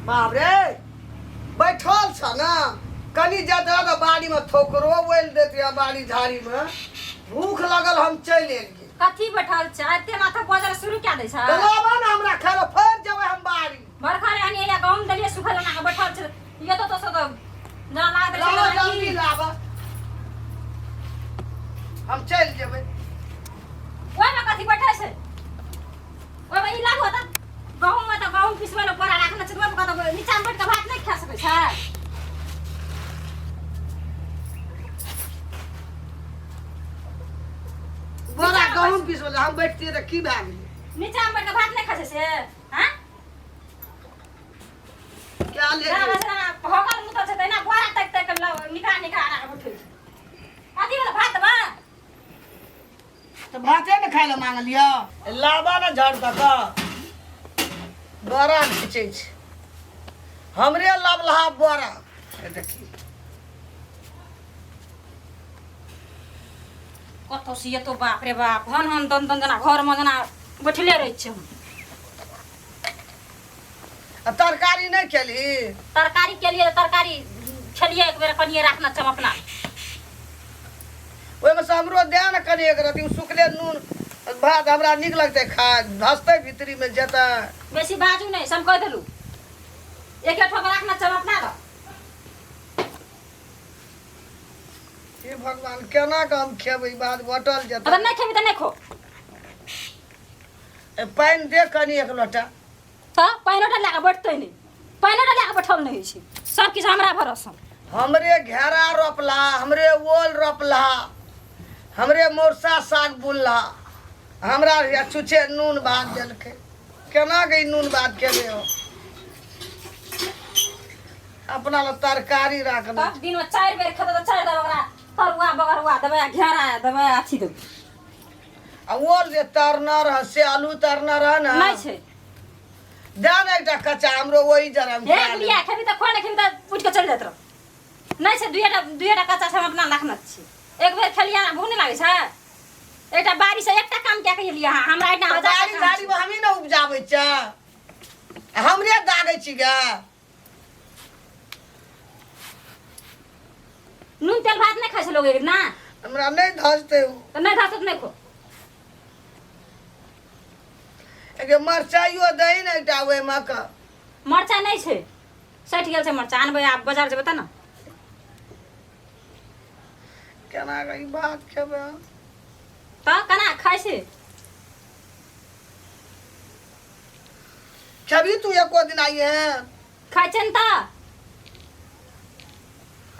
बाप रे बैठल छ ना कनी ज्यादा तो बाड़ी में ठोकरो बोल देते बाड़ी झाड़ी में भूख लगल हम चल एलिए कथी बैठल छ एते माथा बजल शुरू क्या दै छ लाबा ना हमरा खाए फेर जबै हम बाड़ी बरखा रे आनी या गहूम दलिए सुखल ना के बैठल छ ये तो सब ना लाग दे लाबा जल्दी लाबा हम चल जेबै ओइ में कथी बैठल छै ओइ में ई लागो त गहूम में तो गहूम पिसबै ल परा राखने छ ओइ में कत नीचा में बैठ के भात नहीं खा सकै छ बड़ा गहूम पिसबै हम बैठतिए त की भए गेलै नीचा में बैठ के भात नहीं खा से हां क्या ले भगल मुत छै तैना बोरा तक तक निकाल निकाल आके बैठल छै कथी वाला भात बा तो भाते न खाए ला मांगलिया लाबा ना झाड़ तक बड़ा खींचे छै हमरे लबलहा बड़ा देखी कतो से तो बाप रे बाप हन हन दन दन जना घर में जना बैठले रह छै तरकारी नहीं खेली तरकारी के लिए तरकारी छलिए एक बेर कनिए राखना चम अपना ओइ में से हमरो दे न कनी एक रति सुखले नून भात हमरा निक लगते खाए धसते भीतरी में जता बेसी बाजू नहीं सम कह देलू एक एक ठोकर राखना चम अपना द हे भगवान केना के हम खेबै बाद बटल जता अगर नहीं खेबी त नहीं खो पानी दे कनी एक लोटा त पाइनोटा लाके बैठतै नहीं पाइनोटा लाके बैठल नहीं छै सब किछ हमरा भरोसा हमरे घेरा रोपला हमरे ओल रोपला हमरे मोरसा साग बुनला हमरा छुछे नून भात देलकै केना गई नून भात खेबे हो अपना ला तरकारी राखना तब दिन में 4 बेर खेत त 4 दबरा तरुआ बगरुआ दबे घेरा दबे अथी दबे आ ओल जे तरना रह से आलू तरना रह ना नहीं छै देन एकटा कच्चा हमरो वही जरा हम एक लिया खेबी त खोने खेबी त उठ के चल जात रह नहीं छै दुइटा कच्चा से हम अपना रखना छी एक बेर खेलिया ना भूख नहीं लागे छै एकटा बारी से एकटा काम क्या कहिए लिया हमरा इतना बाड़ी बाड़ी में हमी ना उपजाबै छ हमरे दागै छी गे नून तेल भात नहीं खाइ छै लोग ना हमरा नहीं धसते त नहीं धासत नहीं खो एके मरचाइयो दही न एकटा ओइ में का मरचा नहीं छै सठ गेल छै मरचा आनबै आप बाजार जेबै त ना केना गई बात खेबै त कना खाइ छै छवि तू एको दिन आई है खाइ छै न त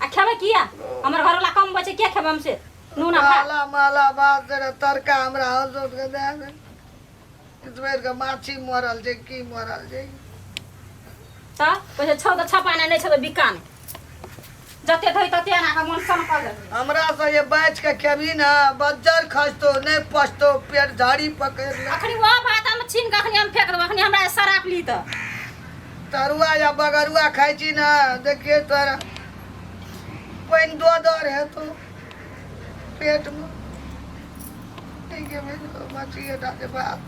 आ खेबै किया हमर घर वाला कम बचे क्या खेबै हमसे नून आ भात माला माला बात जरा तरका हमरा हजत के दे दे इस बेर के माछी मरल छै की मरल छै त पछे छौ त छपाना नहीं छौ त बिकान जते धइ तते ना का मन सन कर दे हमरा से ये बैच के खेबी ना बज्जर खसतो नहीं पचतो पेट झाड़ी पकड़ ले अखनी वो भात हम छीन के अखनी हम फेक देब अखनी हमरा सराप ली त तरुआ या बगरुआ खाइ छी ना देखिए तोरा पानी दो रहे तो पेट में ठीक है मैं मछली हटा के बात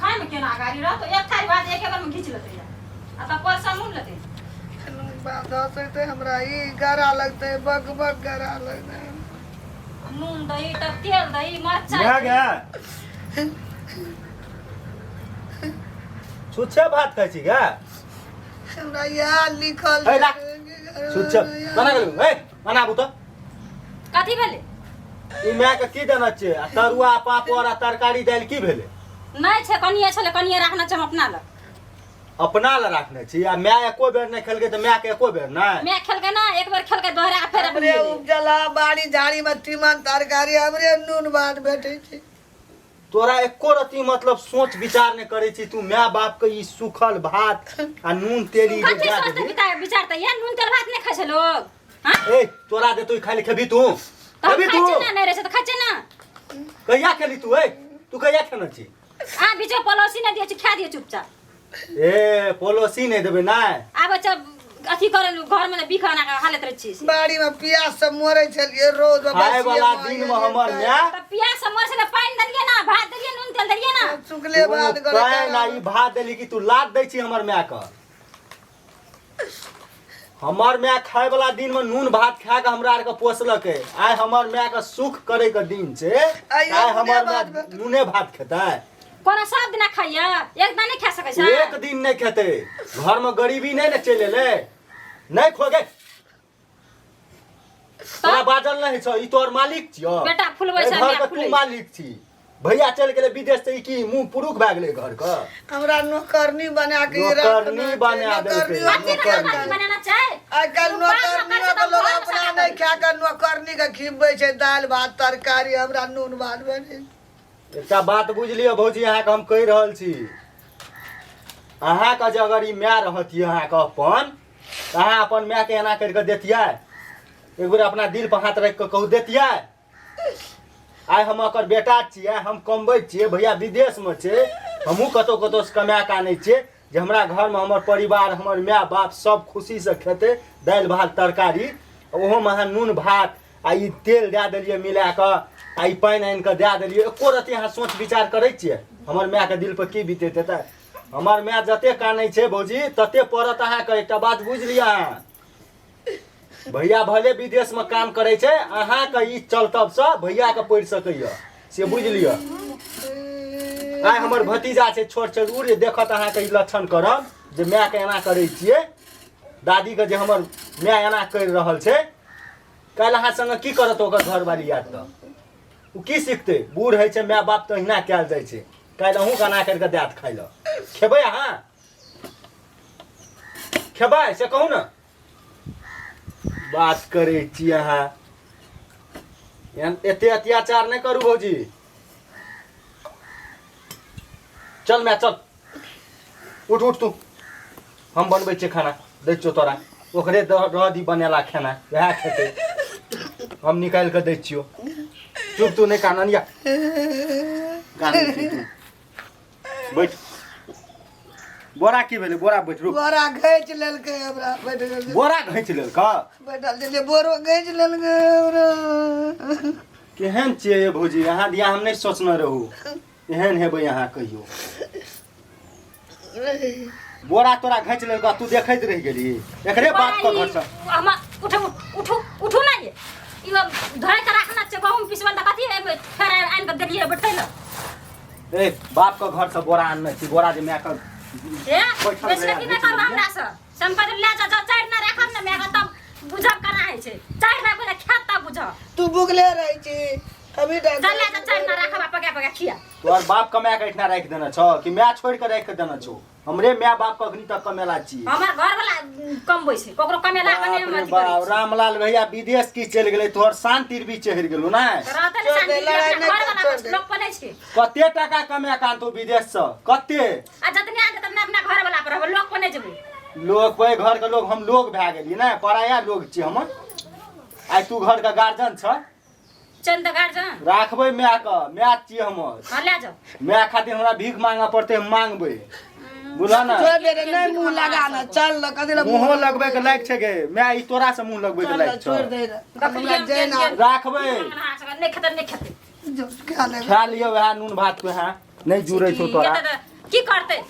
खाए में केना गाड़ी रह तो एक थारी भात एक बार में घीच लेते आ त पैसा मुन लेते बात दसते हमरा ई गरा लगते बग बग गरा लगते नून दही तब तेल दही मरचा क्या क्या छुच्छे भात खाइ छी क्या हमरा यहाँ लिखल है ला छुच्छे बना गेलु ए बनाबू त कथी भेले ई माय के की देना छै आ तरुआ पापड़ आ तरकारी दाल की भेले नहीं छै कनिए छले कनिए राखना छै हम अपना ल अपना ल राखने छी आ माय एको बेर नहीं खेलकै त माय के एको बेर नहीं मैं खेलके ना एक बार खेलके दोहरा के फेर हमरे उपजला बाड़ी झाड़ी में तीमन तरकारी हमरे नून भात भेटै छै तोरा एको रती मतलब सोच विचार नहीं करे छी तू माय बाप के ई सुखल भात आ नून तेरी जे कथी दे सोचते देबी बिता विचारते ये नून तेल भात नहीं खाइ छै लोग हां ए तोरा दे तू खाली खेबी तू खेबी तू खाइ छै ना नहीं रहे छै त खाइ छै ना कहिया खेली तू ए तू कहिया खेने छी आ बीचे पड़ोसी ने दिए छै खा दिए चुपचाप ए पड़ोसी नहीं देबे नहीं आब जब अथी करे घर में बिखाना का हालत रह छी बाड़ी में प्याज सब मरे छलिए रोज खाए वाला दिन में हमर माय त पियाज समर से पानी दलिए ना भात दलिए नून तेल दलिए ना सुखले बात करे ना ई भात देली कि तू लाद दै छी हमर माय के हमर माय खाए वाला दिन में नून भात खा के हमरा आर के पोसलक है। आइ हमर माय के सुख करे के दिन छै, आइ हमर माय नूने भात खेतै? कोनो सब दिन खाइया, एक दिन नहीं खा सकै छै। एक दिन नहीं खेते, घर में गरीबी नहीं न चले ले, नहीं खोगे। तोरा बाजल नहीं छ, ई तोर मालिक छियो। बेटा फुलबै छै, घर के तू मालिक छी। भैया चल गेले विदेश से, की मुंह पुरुख भए गेले घर का। हमरा नौकरनी बना के नौकरनी बना देलकै। नौकरनी बनाना चाहे। आजकल नौकरनी के लोग अपना नहीं खा के नौकरनी के खिबै छै दाल भात तरकारी, हमरा नून भात बने। एकटा बात बुझलिए भौजी, अहाँ के हम कहि रहल छी, अहाँ के जे अगर ई माय रहतिए अहाँ के अपन, त अहाँ अपन माय के एना कर के देतियै? एक बेर अपना दिल पर हाथ रख के कहू देतियै? आइ हम ओकर बेटा छियै, हम कमबै छियै, भैया विदेश में छै, हमहूँ कतौ कतौ से कमा के आनै छियै जे हमरा घर में हमर परिवार, हमर माय बाप सब खुशी से खेतै दालि भात तरकारी, ओहो में अहाँ नून भात आ ई तेल दए देलियै मिला कऽ, आ ई पानि आनि कऽ दए देलियै। एको रत्ती अहाँ सोच विचार करै छियै हमर माय के दिल पर की बीतैत हेतै? हमर माय जते कानै छै भौजी तते पड़त अहाँके। एकटा बात बुझ लिअ, अहाँ भैया भले विदेश में काम करे छै, अहाँ के ई चलतब से भैया के पड़ि सकैया, से बुझ लिअ। आइ हमर भतीजा छै छोट चरूर, देखत अहाँ के ई लक्षण करब जे माय के एना करै छियै, दादी के जे हमर माय एना करि रहल छै, काल्हि अहाँ संगे की करत ओकर घरवाली याद तऽ ओ की सिखतै? बूढ़ होइ छै माय बाप तऽ अहिना कयल जाइ छै। काल्हि अहूँ के एना करि कऽ देत खाइ लए, खेबै अहाँ? खेबै से कहू ने। बात करे छी अहाँ, एते अत्याचार नहीं करू भौजी। चल मैं चल, उठ उठ तू, हम बनबै छियै खाना, दै छियौ तोरा, ओकरे रह दी बनेला खाना, वएह खेतै, हम निकाल के दै छियौ। चुप तू नहीं काननिया, बैठ। बोरा की भेलै? बोरा बैठ, रुक। बोरा घैच लेलकै हमरा, बैठ गेल। बोरा घैंच लेलका? बैठल छलियै, बोरो घैच लेलकै हमरा। केहन छियै ये भौजी, अहाँ दिया हम नहीं सोचने रहू एहन हेबै अहाँ कहियो। बोरा तोरा घैंच लेलका, तू देखैत रह गेली एकरे बात के घर से। हम उठू ना, ये ई धरे के रखना छै, गहूम पिसबल त कथि फेर आनि के देलिए बैठै ल। ए बाप के घर से बोरा आनने छी, बोरा जे माय के ए बेचले की नहीं करब हमरा से, संपत्ति ले जा, चारि ना राखब ना माय के, तब बुझब केना होइ छै। चारि ना पहिले खेत तब बुझब। तू भुगले रहै छी अभी तक। चल ले जा, चारि ना राखब, पका पका खिया। तोर बाप कमाय के इतना राख देना छौ कि माय छोड़ के राख के देना छौ? हमरे माय बाप के अखनी तक कमेला छी। हमर घर वाला कमबै छै, ककरो कमेला बने बाप रे मत बाप, करै। रामलाल भैया विदेश की चल गेलै, तोहर शान तिरबी चढ़ गेलौ ना। रहते ने शांति, घर वाला लोक बनै छै। कते टका कमाय के आनतो विदेश से? कते? आ जतने आ जतने अपना घर वाला पर लोक बनै जेबै। लोग कोई घर के लोग, हम लोग भए गेलिए ना, पराया लोग छी हम। आइ तू घर के गार्जियन छ, चंद गार्जियन राखबै माय के, माय छी हमर। हां ले जाओ। माय खातिर हमरा भीख मांगा पड़ते, हम मांगबै, बुझल ना? छोड़ दे रे, नहीं मुंह लगा ना, चल ल कथि ल मुंह लगबै के लायक छै गे माय? ई तोरा से मुंह लगबै के लायक छोड़ छ? दे रे। गपलिया जेना राखबै, नहीं खेते नहीं खेते। जो खा ले। खा लियो वएह नून भात पे, हाँ नहीं जुड़ै छौ तोरा। की करते?